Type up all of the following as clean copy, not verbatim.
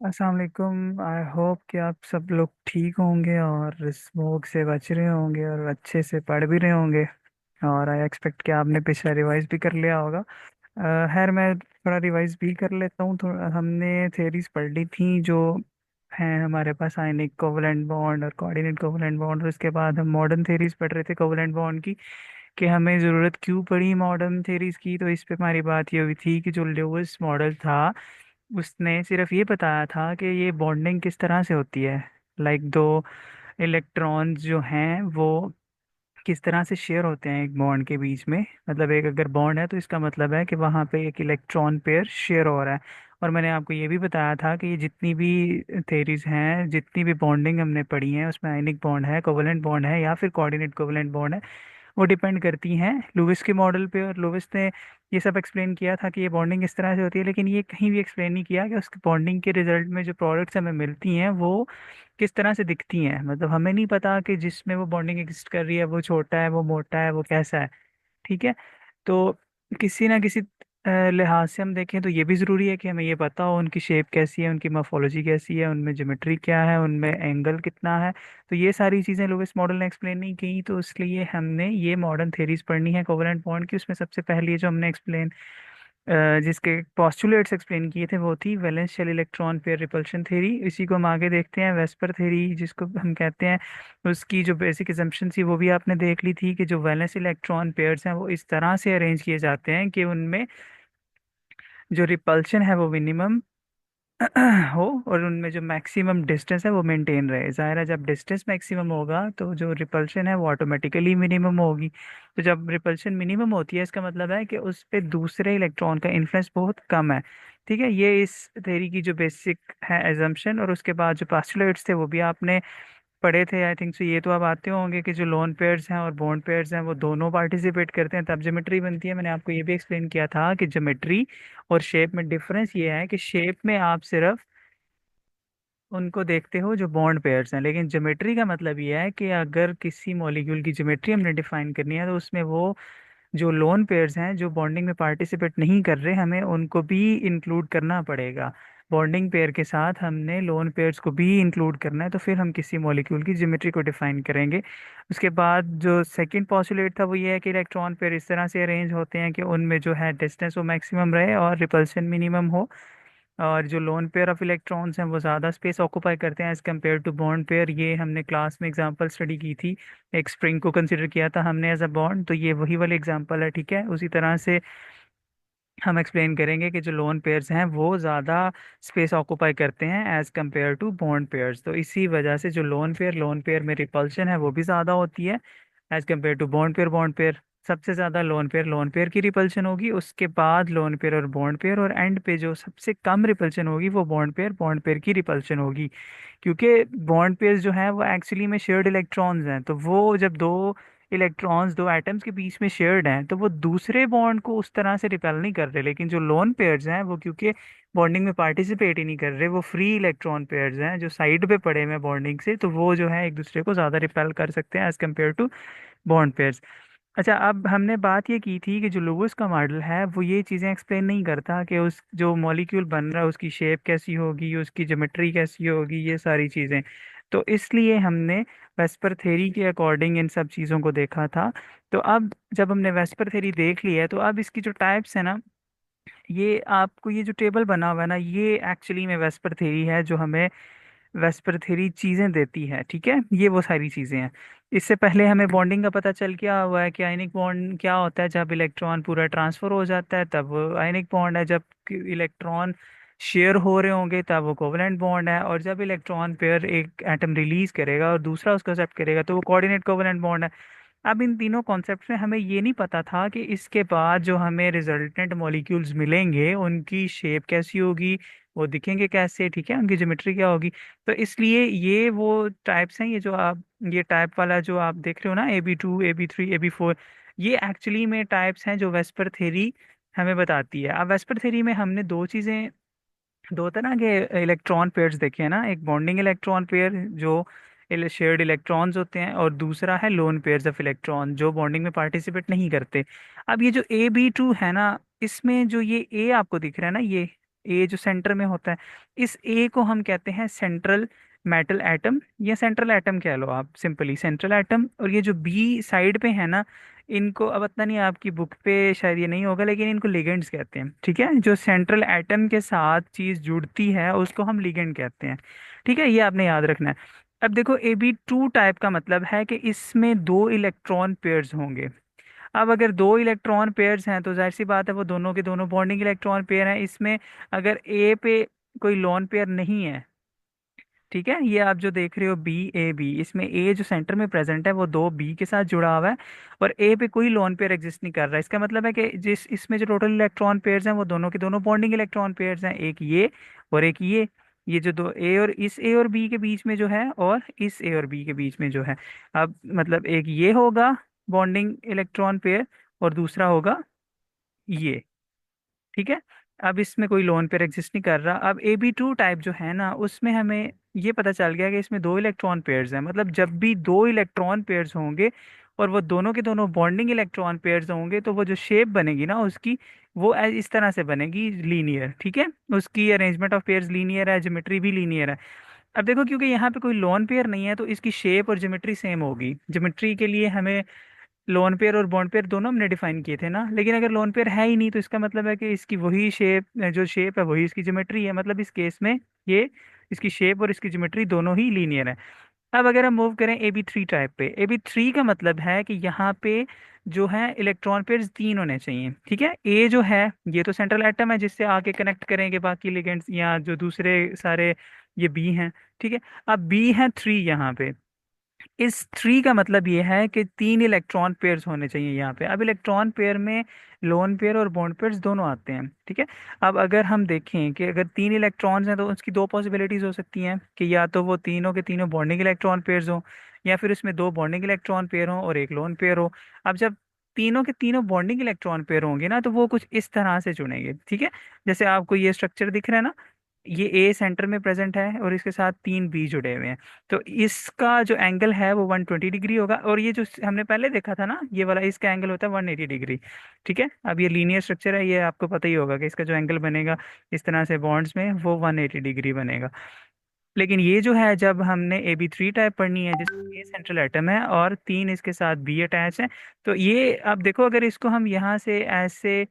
अस्सलाम वालेकुम। I hope कि आप सब लोग ठीक होंगे और स्मोक से बच रहे होंगे और अच्छे से पढ़ भी रहे होंगे। और आई एक्सपेक्ट कि आपने पिछला रिवाइज भी कर लिया होगा। खैर मैं थोड़ा रिवाइज भी कर लेता हूँ। थोड़ा हमने थेरीज पढ़ ली थी जो हैं हमारे पास, आयनिक कोवलेंट बॉन्ड और कोऑर्डिनेट कोवलेंट बॉन्ड। और उसके बाद हम मॉडर्न थेरीज पढ़ रहे थे कोवलेंट बॉन्ड की, कि हमें ज़रूरत क्यों पड़ी मॉडर्न थेरीज की। तो इस पे हमारी बात ये हुई थी कि जो ल्यूइस मॉडल था उसने सिर्फ ये बताया था कि ये बॉन्डिंग किस तरह से होती है। लाइक दो इलेक्ट्रॉन्स जो हैं वो किस तरह से शेयर होते हैं एक बॉन्ड के बीच में। मतलब एक अगर बॉन्ड है तो इसका मतलब है कि वहाँ पे एक इलेक्ट्रॉन पेयर शेयर हो रहा है। और मैंने आपको ये भी बताया था कि ये जितनी भी थेरीज हैं, जितनी भी बॉन्डिंग हमने पढ़ी है, उसमें आयनिक बॉन्ड है, कोवलेंट बॉन्ड है या फिर कोऑर्डिनेट कोवलेंट बॉन्ड है, वो डिपेंड करती हैं लुइस के मॉडल पे। और लुइस ने ये सब एक्सप्लेन किया था कि ये बॉन्डिंग इस तरह से होती है, लेकिन ये कहीं भी एक्सप्लेन नहीं किया कि उसके बॉन्डिंग के रिजल्ट में जो प्रोडक्ट्स हमें मिलती हैं वो किस तरह से दिखती हैं। मतलब हमें नहीं पता कि जिसमें वो बॉन्डिंग एग्जिस्ट कर रही है वो छोटा है, वो मोटा है, वो कैसा है। ठीक है। तो किसी ना किसी लिहाज से हम देखें तो ये भी ज़रूरी है कि हमें ये पता हो उनकी शेप कैसी है, उनकी मॉर्फोलॉजी कैसी है, उनमें ज्योमेट्री क्या है, उनमें एंगल कितना है। तो ये सारी चीज़ें लुईस मॉडल ने एक्सप्लेन नहीं की, तो इसलिए हमने ये मॉडर्न थेरीज पढ़नी है कोवलेंट बॉन्ड की। उसमें सबसे पहली जो हमने एक्सप्लेन जिसके पोस्टुलेट्स एक्सप्लेन किए थे वो थी valence shell electron pair repulsion theory. इसी को हम आगे देखते हैं वेस्पर थ्योरी जिसको हम कहते हैं। उसकी जो बेसिक assumption थी वो भी आपने देख ली थी कि जो वैलेंस इलेक्ट्रॉन पेयर्स हैं वो इस तरह से अरेंज किए जाते हैं कि उनमें जो रिपल्शन है वो मिनिमम हो और उनमें जो मैक्सिमम डिस्टेंस है वो मेंटेन रहे। जाहिर है जब डिस्टेंस मैक्सिमम होगा तो जो रिपल्शन है वो ऑटोमेटिकली मिनिमम होगी। तो जब रिपल्शन मिनिमम होती है इसका मतलब है कि उस पे दूसरे इलेक्ट्रॉन का इन्फ्लुएंस बहुत कम है। ठीक है, ये इस थ्योरी की जो बेसिक है एजम्पशन। और उसके बाद जो पास्टुलेट्स थे वो भी आपने पढ़े थे आई थिंक। सो ये तो आप आते होंगे कि जो लोन पेयर्स हैं और बॉन्ड पेयर्स हैं वो दोनों पार्टिसिपेट करते हैं तब ज्योमेट्री बनती है। मैंने आपको ये भी एक्सप्लेन किया था कि ज्योमेट्री और शेप में डिफरेंस ये है कि शेप में आप सिर्फ उनको देखते हो जो बॉन्ड पेयर्स हैं, लेकिन ज्योमेट्री का मतलब ये है कि अगर किसी मॉलिक्यूल की ज्योमेट्री हमने डिफाइन करनी है तो उसमें वो जो लोन पेयर्स हैं जो बॉन्डिंग में पार्टिसिपेट नहीं कर रहे हमें उनको भी इंक्लूड करना पड़ेगा। बॉन्डिंग पेयर के साथ हमने लोन पेयर्स को भी इंक्लूड करना है तो फिर हम किसी मॉलिक्यूल की ज्योमेट्री को डिफाइन करेंगे। उसके बाद जो सेकंड पॉस्टुलेट था वो ये है कि इलेक्ट्रॉन पेयर इस तरह से अरेंज होते हैं कि उनमें जो है डिस्टेंस वो मैक्सिमम रहे और रिपल्शन मिनिमम हो। और जो लोन पेयर ऑफ इलेक्ट्रॉन्स हैं वो ज़्यादा स्पेस ऑक्यूपाई करते हैं as compare to bond pair. ये हमने क्लास में एग्जांपल स्टडी की थी। एक स्प्रिंग को कंसिडर किया था हमने एज अ बॉन्ड, तो ये वही वाली एग्जांपल है। ठीक है, उसी तरह से हम एक्सप्लेन करेंगे कि जो लोन पेयर्स हैं वो ज़्यादा स्पेस ऑक्यूपाई करते हैं as compare to bond pairs. तो इसी वजह से जो लोन पेयर में रिपल्शन है वो भी ज़्यादा होती है as compare to bond pair. Bond pair सबसे ज़्यादा लोन पेयर की रिपल्शन होगी, उसके बाद लोन पेयर और बॉन्ड पेयर, और एंड पे जो सबसे कम रिपल्शन होगी वो बॉन्ड पेयर की रिपल्शन होगी। क्योंकि बॉन्ड पेयर्स जो हैं वो एक्चुअली में शेयर्ड इलेक्ट्रॉन्स हैं, तो वो जब दो इलेक्ट्रॉन्स दो एटम्स के बीच में शेयर्ड हैं तो वो दूसरे बॉन्ड को उस तरह से रिपेल नहीं कर रहे। लेकिन जो लोन पेयर्स हैं वो क्योंकि बॉन्डिंग में पार्टिसिपेट ही नहीं कर रहे, वो फ्री इलेक्ट्रॉन पेयर्स हैं जो साइड पे पड़े हुए हैं बॉन्डिंग से, तो वो जो है एक दूसरे को ज़्यादा रिपेल कर सकते हैं as compare to bond pairs. अच्छा, अब हमने बात ये की थी कि जो लुईस का मॉडल है वो ये चीज़ें एक्सप्लेन नहीं करता कि उस जो मॉलिक्यूल बन रहा है उसकी शेप कैसी होगी, उसकी ज्योमेट्री कैसी होगी, ये सारी चीज़ें। तो इसलिए हमने वेस्पर थ्योरी के अकॉर्डिंग इन सब चीज़ों को देखा था। तो अब जब हमने वेस्पर थ्योरी देख ली है तो अब इसकी जो टाइप्स है ना, ये आपको ये जो टेबल बना हुआ है ना, ये एक्चुअली में वेस्पर थ्योरी है जो हमें वेस्पर थ्योरी चीजें देती है। ठीक है, ये वो सारी चीजें हैं। इससे पहले हमें बॉन्डिंग का पता चल गया हुआ है कि आयनिक बॉन्ड क्या होता है। जब इलेक्ट्रॉन पूरा ट्रांसफर हो जाता है तब वो आयनिक बॉन्ड है, जब इलेक्ट्रॉन शेयर हो रहे होंगे तब वो कोवलेंट बॉन्ड है, और जब इलेक्ट्रॉन पेयर एक एटम रिलीज करेगा और दूसरा उसको एक्सेप्ट करेगा तो वो कोऑर्डिनेट कोवलेंट बॉन्ड है। अब इन तीनों कॉन्सेप्ट्स में हमें ये नहीं पता था कि इसके बाद जो हमें रिजल्टेंट मॉलिक्यूल्स मिलेंगे उनकी शेप कैसी होगी, वो दिखेंगे कैसे, ठीक है, उनकी ज्योमेट्री क्या होगी। तो इसलिए ये वो टाइप्स हैं, ये जो आप ये टाइप वाला जो आप देख रहे हो ना, AB2 AB3 AB4, ये एक्चुअली में टाइप्स हैं जो वेस्पर थ्योरी हमें बताती है। अब वेस्पर थ्योरी में हमने दो तरह के इलेक्ट्रॉन पेयर्स देखे हैं ना, एक बॉन्डिंग इलेक्ट्रॉन पेयर जो शेयर्ड इलेक्ट्रॉन्स होते हैं, और दूसरा है लोन पेयर्स ऑफ इलेक्ट्रॉन जो बॉन्डिंग में पार्टिसिपेट नहीं करते। अब ये जो AB2 है ना, इसमें जो ये ए आपको दिख रहा है ना, ए जो सेंटर में होता है, इस ए को हम कहते हैं सेंट्रल मेटल एटम, या सेंट्रल एटम कह लो आप, सिंपली सेंट्रल एटम। और ये जो बी साइड पे है ना, इनको अब पता नहीं आपकी बुक पे शायद ये नहीं होगा, लेकिन इनको लिगेंड्स कहते हैं। ठीक है, जो सेंट्रल एटम के साथ चीज जुड़ती है उसको हम लिगेंड कहते हैं। ठीक है, ये आपने याद रखना है। अब देखो AB2 टाइप का मतलब है कि इसमें दो इलेक्ट्रॉन पेयर्स होंगे। अब अगर दो इलेक्ट्रॉन पेयर्स हैं तो जाहिर सी बात है वो दोनों के दोनों बॉन्डिंग इलेक्ट्रॉन पेयर हैं। इसमें अगर ए पे कोई लोन पेयर नहीं है, ठीक है, ये आप जो देख रहे हो BAB, इसमें ए जो सेंटर में प्रेजेंट है वो दो बी के साथ जुड़ा हुआ है, और ए पे कोई लोन पेयर एग्जिस्ट नहीं कर रहा है। इसका मतलब है कि जिस इसमें जो टोटल इलेक्ट्रॉन पेयर्स हैं वो दोनों के दोनों बॉन्डिंग इलेक्ट्रॉन पेयर्स हैं, एक ये और एक ये जो दो ए और इस ए और बी के बीच में जो है, और इस ए और बी के बीच में जो है, अब मतलब एक ये होगा बॉन्डिंग इलेक्ट्रॉन पेयर, और दूसरा होगा ये। ठीक है, अब इसमें कोई लोन पेयर एग्जिस्ट नहीं कर रहा। अब AB2 टाइप जो है ना, उसमें हमें ये पता चल गया कि इसमें दो इलेक्ट्रॉन पेयर्स हैं। मतलब जब भी दो इलेक्ट्रॉन पेयर्स होंगे और वो दोनों के दोनों बॉन्डिंग इलेक्ट्रॉन पेयर्स होंगे, तो वो जो शेप बनेगी ना उसकी, वो इस तरह से बनेगी, लीनियर। ठीक है, उसकी अरेंजमेंट ऑफ पेयर्स लीनियर है, ज्योमेट्री भी लीनियर है। अब देखो, क्योंकि यहाँ पे कोई लोन पेयर नहीं है तो इसकी शेप और ज्योमेट्री सेम होगी। ज्योमेट्री के लिए हमें लोन पेयर और बॉन्ड पेयर दोनों हमने डिफाइन किए थे ना, लेकिन अगर लोन पेयर है ही नहीं तो इसका मतलब है कि इसकी वही शेप, जो शेप है वही इसकी ज्योमेट्री है। मतलब इस केस में ये, इसकी शेप और इसकी ज्योमेट्री दोनों ही लीनियर है। अब अगर हम मूव करें AB3 टाइप पे, AB3 का मतलब है कि यहाँ पे जो है इलेक्ट्रॉन पेयर्स तीन होने चाहिए। ठीक है, ए जो है ये तो सेंट्रल एटम है जिससे आके कनेक्ट करेंगे बाकी लिगेंड्स या जो दूसरे सारे, ये बी हैं। ठीक है, अब बी है 3 यहाँ पे। इस 3 का मतलब ये है कि तीन इलेक्ट्रॉन पेयर्स होने चाहिए यहाँ पे। अब इलेक्ट्रॉन पेयर में लोन पेयर और बॉन्ड पेयर्स दोनों आते हैं। ठीक है, अब अगर हम देखें कि अगर तीन इलेक्ट्रॉन्स हैं तो उसकी दो पॉसिबिलिटीज हो सकती हैं कि या तो वो तीनों के तीनों बॉन्डिंग इलेक्ट्रॉन पेयर्स हों, या फिर उसमें दो बॉन्डिंग इलेक्ट्रॉन पेयर हों और एक लोन पेयर हो। अब जब तीनों के तीनों बॉन्डिंग इलेक्ट्रॉन पेयर होंगे ना, तो वो कुछ इस तरह से चुनेंगे। ठीक है, जैसे आपको ये स्ट्रक्चर दिख रहा है ना, ये ए सेंटर में प्रेजेंट है और इसके साथ तीन बी जुड़े हुए हैं। तो इसका जो एंगल है वो 120 डिग्री होगा, और ये जो हमने पहले देखा था ना ये वाला, इसका एंगल होता है 180 डिग्री। ठीक है, अब ये लीनियर स्ट्रक्चर है, ये आपको पता ही होगा कि इसका जो एंगल बनेगा इस तरह से बॉन्ड्स में, वो 180 डिग्री बनेगा। लेकिन ये जो है, जब हमने AB3 टाइप पढ़नी है जिसमें ये सेंट्रल एटम है और तीन इसके साथ बी अटैच है, तो ये अब देखो, अगर इसको हम यहाँ से ऐसे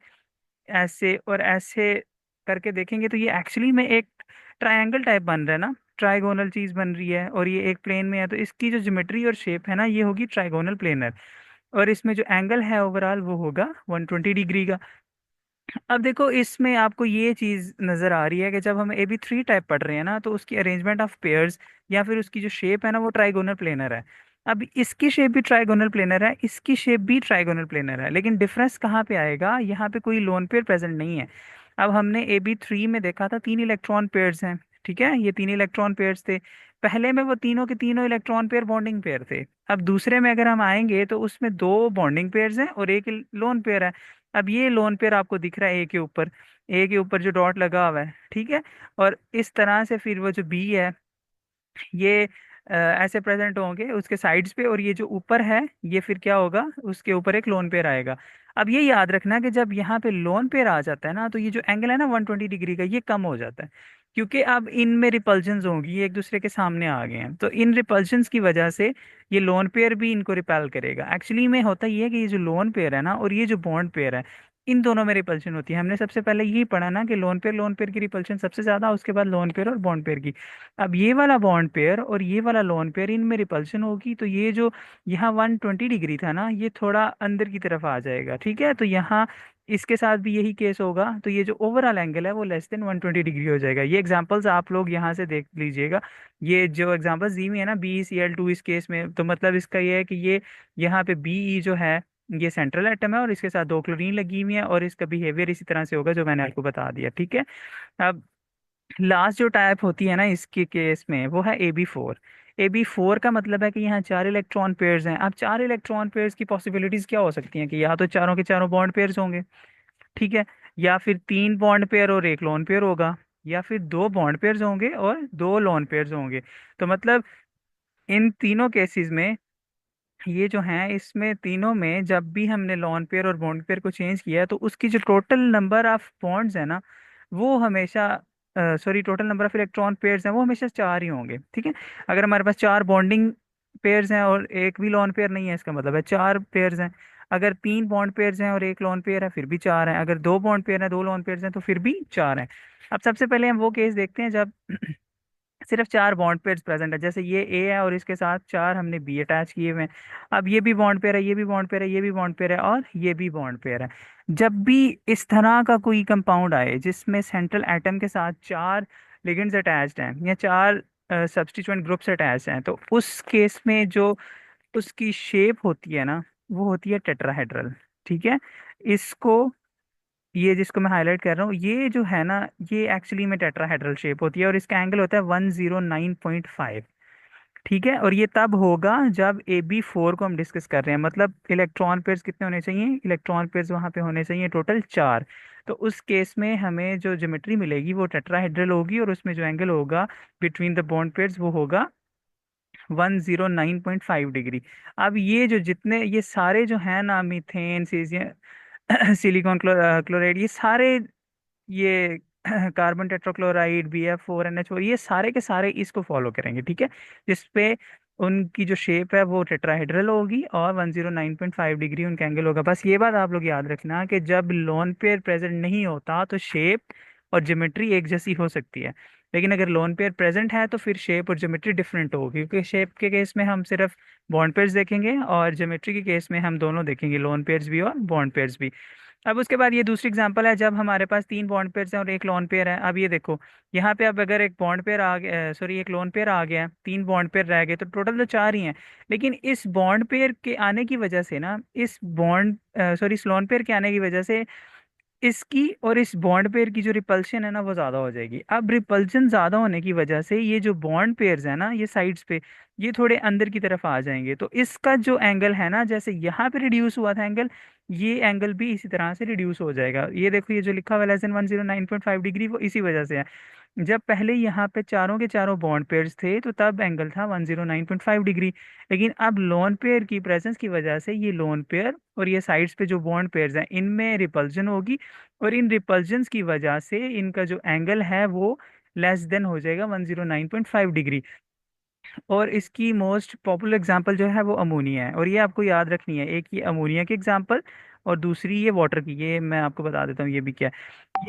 ऐसे और ऐसे करके देखेंगे तो ये एक्चुअली में एक ट्रायंगल टाइप बन रहा है ना, ट्राइगोनल चीज बन रही है, और ये एक प्लेन में है, तो इसकी जो ज्योमेट्री और शेप है ना, ये होगी ट्राइगोनल प्लेनर। और इसमें जो एंगल है ओवरऑल वो होगा 120 डिग्री का। अब देखो, इसमें आपको ये चीज नजर आ रही है कि जब हम AB3 टाइप पढ़ रहे हैं ना, तो उसकी अरेंजमेंट ऑफ पेयर्स या फिर उसकी जो शेप है ना वो ट्राइगोनल प्लेनर है। अब इसकी शेप भी ट्राइगोनल प्लेनर है, इसकी शेप भी ट्राइगोनल प्लेनर है, लेकिन डिफरेंस कहाँ पे आएगा, यहाँ पे कोई लोन पेयर प्रेजेंट नहीं है। अब हमने AB3 में देखा था तीन इलेक्ट्रॉन पेयर्स हैं। ठीक है, ये तीन इलेक्ट्रॉन पेयर्स थे। पहले में वो तीनों के तीनों इलेक्ट्रॉन पेयर बॉन्डिंग पेयर थे। अब दूसरे में अगर हम आएंगे तो उसमें दो बॉन्डिंग पेयर्स हैं और एक लोन पेयर है। अब ये लोन पेयर आपको दिख रहा है ए के ऊपर, ए के ऊपर जो डॉट लगा हुआ है। ठीक है, और इस तरह से फिर वो जो बी है, ये ऐसे प्रेजेंट होंगे उसके साइड्स पे, और ये जो ऊपर है ये फिर क्या होगा, उसके ऊपर एक लोन पेयर आएगा। अब ये याद रखना कि जब यहाँ पे लोन पेयर आ जाता है ना, तो ये जो एंगल है ना 120 डिग्री का, ये कम हो जाता है, क्योंकि अब इनमें रिपल्जन्स होंगी, ये एक दूसरे के सामने आ गए हैं, तो इन रिपल्जन्स की वजह से ये लोन पेयर भी इनको रिपेल करेगा। एक्चुअली में होता ये है कि ये जो लोन पेयर है ना और ये जो बॉन्ड पेयर है, इन दोनों में रिपल्शन होती है। हमने सबसे पहले यही पढ़ा ना कि लोन पेयर की रिपल्शन सबसे ज्यादा, उसके बाद लोन पेयर और बॉन्ड पेयर की। अब ये वाला बॉन्ड पेयर और ये वाला लोन पेयर, इनमें रिपल्शन होगी, तो ये जो यहाँ 120 डिग्री था ना, ये थोड़ा अंदर की तरफ आ जाएगा। ठीक है, तो यहाँ इसके साथ भी यही केस होगा, तो ये जो ओवरऑल एंगल है वो लेस देन 120 डिग्री हो जाएगा। ये एग्जांपल्स आप लोग यहाँ से देख लीजिएगा। ये जो एग्जांपल्स दी हुई है ना BeCl2, इस केस में तो मतलब इसका ये है कि ये यहाँ पे BE जो है ये सेंट्रल एटम है और इसके साथ दो क्लोरीन लगी हुई है, और इसका बिहेवियर इसी तरह से होगा जो मैंने आपको बता दिया। ठीक है, अब लास्ट जो टाइप होती है ना इसके केस में, वो है AB4। AB4 का मतलब है कि यहाँ चार इलेक्ट्रॉन पेयर्स हैं। अब चार इलेक्ट्रॉन पेयर्स की पॉसिबिलिटीज क्या हो सकती हैं, कि या तो चारों के चारों बॉन्ड पेयर्स होंगे, ठीक है, या फिर तीन बॉन्ड पेयर और एक लोन पेयर होगा, या फिर दो बॉन्ड पेयर्स होंगे और दो लोन पेयर्स होंगे। तो मतलब इन तीनों केसेस में, ये जो हैं इसमें तीनों में जब भी हमने लोन पेयर और बॉन्ड पेयर को चेंज किया है, तो उसकी जो टोटल नंबर ऑफ बॉन्ड्स है ना, वो हमेशा, sorry, total number of electron pairs हैं वो हमेशा चार ही होंगे, ठीक है। अगर हमारे पास चार बॉन्डिंग पेयर्स हैं और एक भी लॉन पेयर नहीं है, इसका मतलब है चार पेयर्स हैं। अगर तीन बॉन्ड पेयर्स हैं और एक लॉन पेयर है, फिर भी चार हैं। अगर दो बॉन्ड पेयर हैं, दो लॉन पेयर्स हैं, तो फिर भी चार हैं। अब सबसे पहले हम वो केस देखते हैं जब सिर्फ चार बॉन्ड पेयर्स प्रेजेंट है। जैसे ये ए है और इसके साथ चार हमने बी अटैच किए हुए हैं। अब ये भी बॉन्ड पेयर है, ये भी बॉन्ड पेयर है, ये भी बॉन्ड पेयर है और ये भी बॉन्ड पेयर है। जब भी इस तरह का कोई कंपाउंड आए जिसमें सेंट्रल एटम के साथ चार लिगेंड्स अटैच्ड हैं या चार सब्स्टिट्यूएंट ग्रुप्स अटैच हैं, तो उस केस में जो उसकी शेप होती है ना, वो होती है टेट्राहेड्रल, ठीक है। इसको, ये जिसको मैं हाईलाइट कर रहा हूँ, ये जो है ना, ये एक्चुअली में टेट्राहेड्रल शेप होती है और इसका एंगल होता है 109.5, ठीक है। और ये तब होगा जब AB4 को हम डिस्कस कर रहे हैं, मतलब इलेक्ट्रॉन पेयर्स कितने होने चाहिए, इलेक्ट्रॉन पेयर्स वहां पे होने चाहिए टोटल चार। तो उस केस में हमें जो ज्योमेट्री मिलेगी वो टेट्राहेड्रल होगी और उसमें जो एंगल होगा बिटवीन द बॉन्ड पेयर्स वो होगा 109.5 डिग्री। अब ये जो जितने ये सारे जो है ना, मीथेन, सीजियम, सिलिकॉन क्लोराइड, ये सारे, ये कार्बन टेट्राक्लोराइड, BF4NH4, ये सारे के सारे इसको फॉलो करेंगे, ठीक है। जिसपे उनकी जो शेप है वो टेट्राहेड्रल होगी और 109.5 डिग्री उनका एंगल होगा। बस ये बात आप लोग याद रखना कि जब लोन पेयर प्रेजेंट नहीं होता तो शेप और ज्योमेट्री एक जैसी हो सकती है, लेकिन अगर लोन पेयर प्रेजेंट है तो फिर शेप और ज्योमेट्री डिफरेंट होगी, क्योंकि शेप के केस में हम सिर्फ बॉन्ड पेयर्स देखेंगे और ज्योमेट्री के केस में हम दोनों देखेंगे, लोन पेयर्स भी और बॉन्ड पेयर्स भी। अब उसके बाद ये दूसरी एग्जांपल है जब हमारे पास तीन बॉन्ड पेयर्स हैं और एक लोन पेयर है। अब ये देखो, यहाँ पे अब अगर एक बॉन्ड पेयर आ गया, सॉरी, एक लोन पेयर आ गया है, तीन बॉन्ड पेयर रह गए, तो टोटल तो चार ही हैं। लेकिन इस बॉन्ड पेयर के आने की वजह से ना, इस बॉन्ड, सॉरी, इस लोन पेयर के आने की वजह से इसकी और इस बॉन्ड पेयर की जो रिपल्शन है ना वो ज्यादा हो जाएगी। अब रिपल्शन ज्यादा होने की वजह से ये जो बॉन्ड पेयर्स है ना, ये साइड्स पे, ये थोड़े अंदर की तरफ आ जाएंगे। तो इसका जो एंगल है ना, जैसे यहाँ पे रिड्यूस हुआ था एंगल, ये एंगल भी इसी तरह से रिड्यूस हो जाएगा। ये देखो, ये जो लिखा हुआ है लेस देन 109.5 डिग्री, वो इसी वजह से है। जब पहले यहाँ पे चारों के चारों बॉन्ड पेयर्स थे तो तब एंगल था 109.5 डिग्री। लेकिन अब लोन पेयर की प्रेजेंस की वजह से ये लोन पेयर और ये साइड्स पे जो बॉन्ड पेयर्स हैं इनमें रिपल्जन होगी, और इन रिपल्जन्स की वजह से इनका जो एंगल है वो लेस देन हो जाएगा 109.5 डिग्री। और इसकी मोस्ट पॉपुलर एग्जांपल जो है वो अमोनिया है, और ये आपको याद रखनी है। एक ये अमोनिया की एग्जांपल और दूसरी ये वाटर की। ये मैं आपको बता देता हूँ ये भी क्या है।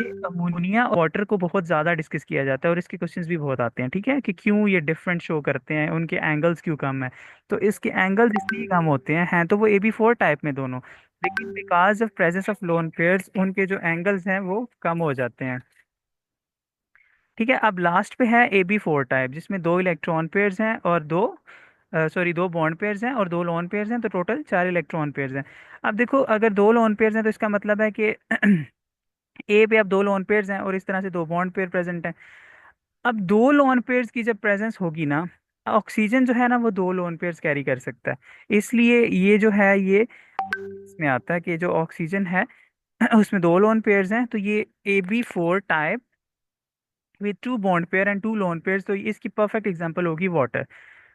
ये अमोनिया और वाटर को बहुत ज़्यादा डिस्कस किया जाता है और इसके क्वेश्चंस भी बहुत आते हैं, ठीक है, कि क्यों ये डिफरेंट शो करते हैं, उनके एंगल्स क्यों कम है। तो इसके एंगल्स इसलिए कम होते हैं तो वो AB4 टाइप में दोनों, लेकिन because of presence of lone pairs उनके जो एंगल्स हैं वो कम हो जाते हैं, ठीक है। अब लास्ट पे है AB4 टाइप, जिसमें दो इलेक्ट्रॉन पेयर्स हैं और दो, सॉरी, दो बॉन्ड पेयर्स हैं और दो लोन पेयर्स हैं, तो टोटल चार इलेक्ट्रॉन पेयर्स हैं। अब देखो, अगर दो लोन पेयर्स हैं तो इसका मतलब है कि ए पे अब दो लोन पेयर्स हैं और इस तरह से दो बॉन्ड पेयर प्रेजेंट हैं। अब दो लोन पेयर्स की जब प्रेजेंस होगी ना, ऑक्सीजन जो है ना वो दो लोन पेयर्स कैरी कर सकता है। इसलिए ये जो है ये इसमें आता है कि जो ऑक्सीजन है उसमें दो लोन पेयर्स हैं, तो ये AB4 type with two bond pair and two lone pairs, तो इसकी परफेक्ट एग्जांपल होगी वाटर,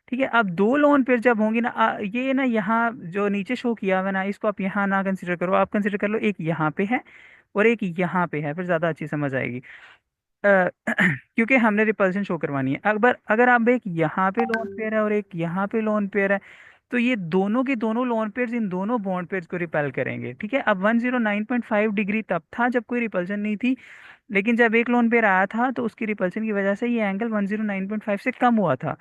ठीक है। अब दो लोन पेयर जब होंगी ना, ये ना यहाँ जो नीचे शो किया हुआ है ना, इसको आप यहाँ ना कंसिडर करो, आप कंसिडर कर लो एक यहाँ पे है और एक यहाँ पे है, फिर ज्यादा अच्छी समझ आएगी। क्योंकि हमने रिपल्शन शो करवानी है। अगर अगर आप एक यहाँ पे लोन पेयर है और एक यहाँ पे लोन पेयर है, तो ये दोनों के दोनों लोन पेयर्स इन दोनों बॉन्ड पेयर्स को रिपेल करेंगे, ठीक है। अब 109.5 डिग्री तब था जब कोई रिपल्शन नहीं थी, लेकिन जब एक लोन पेयर आया था तो उसकी रिपल्शन की वजह से ये एंगल 109.5 से कम हुआ था।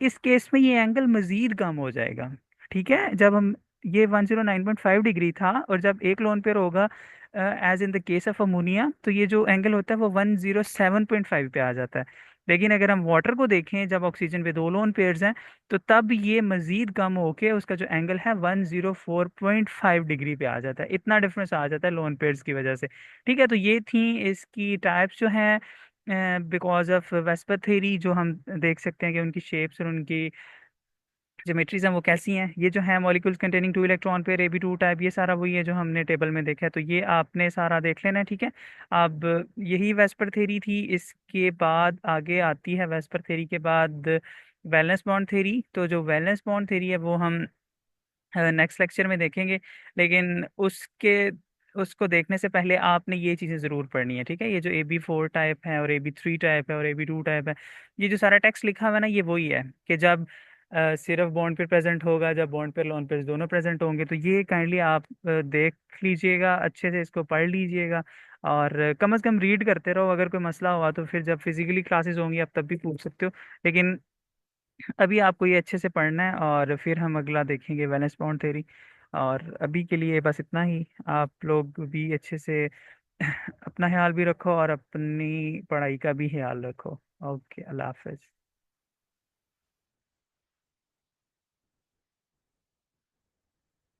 इस केस में ये एंगल मजीद कम हो जाएगा, ठीक है। जब हम, ये 109.5 डिग्री था और जब एक लोन पेयर होगा as in the case of ammonia, तो ये जो एंगल होता है वो 107.5 पे आ जाता है। लेकिन अगर हम वाटर को देखें, जब ऑक्सीजन पे दो लोन पेयर्स हैं, तो तब ये मजीद कम होके उसका जो एंगल है 104.5 डिग्री पे आ जाता है। इतना डिफरेंस आ जाता है लोन पेयर्स की वजह से, ठीक है। तो ये थी इसकी टाइप्स जो हैं, बिकॉज ऑफ वेस्पर थ्योरी, जो हम देख सकते हैं कि उनकी शेप्स और उनकी ज्योमेट्रीज हैं वो कैसी हैं। ये जो है molecules containing two electron pair AB2 type, ये सारा वही है जो हमने टेबल में देखा है, तो ये आपने सारा देख लेना है, ठीक है। अब यही वेस्पर थ्योरी थी। इसके बाद आगे आती है वेस्पर थ्योरी के बाद वैलेंस बॉन्ड थ्योरी। तो जो वैलेंस बॉन्ड थ्योरी है वो हम नेक्स्ट लेक्चर में देखेंगे, लेकिन उसके उसको देखने से पहले आपने ये चीज़ें ज़रूर पढ़नी है, ठीक है। ये जो AB4 टाइप है और AB3 टाइप है और AB2 टाइप है, ये जो सारा टेक्स्ट लिखा हुआ है ना, ये वही है कि जब सिर्फ बॉन्ड पे प्रेजेंट होगा, जब बॉन्ड पे लोन पे दोनों प्रेजेंट होंगे, तो ये काइंडली आप देख लीजिएगा, अच्छे से इसको पढ़ लीजिएगा। और कम से कम रीड करते रहो। अगर कोई मसला हुआ तो फिर जब फिजिकली क्लासेस होंगी आप तब भी पूछ सकते हो। लेकिन अभी आपको ये अच्छे से पढ़ना है, और फिर हम अगला देखेंगे वेलेंस बाउंड थ्योरी। और अभी के लिए बस इतना ही। आप लोग भी अच्छे से अपना ख्याल भी रखो और अपनी पढ़ाई का भी ख्याल रखो। ओके, अल्लाह हाफिज।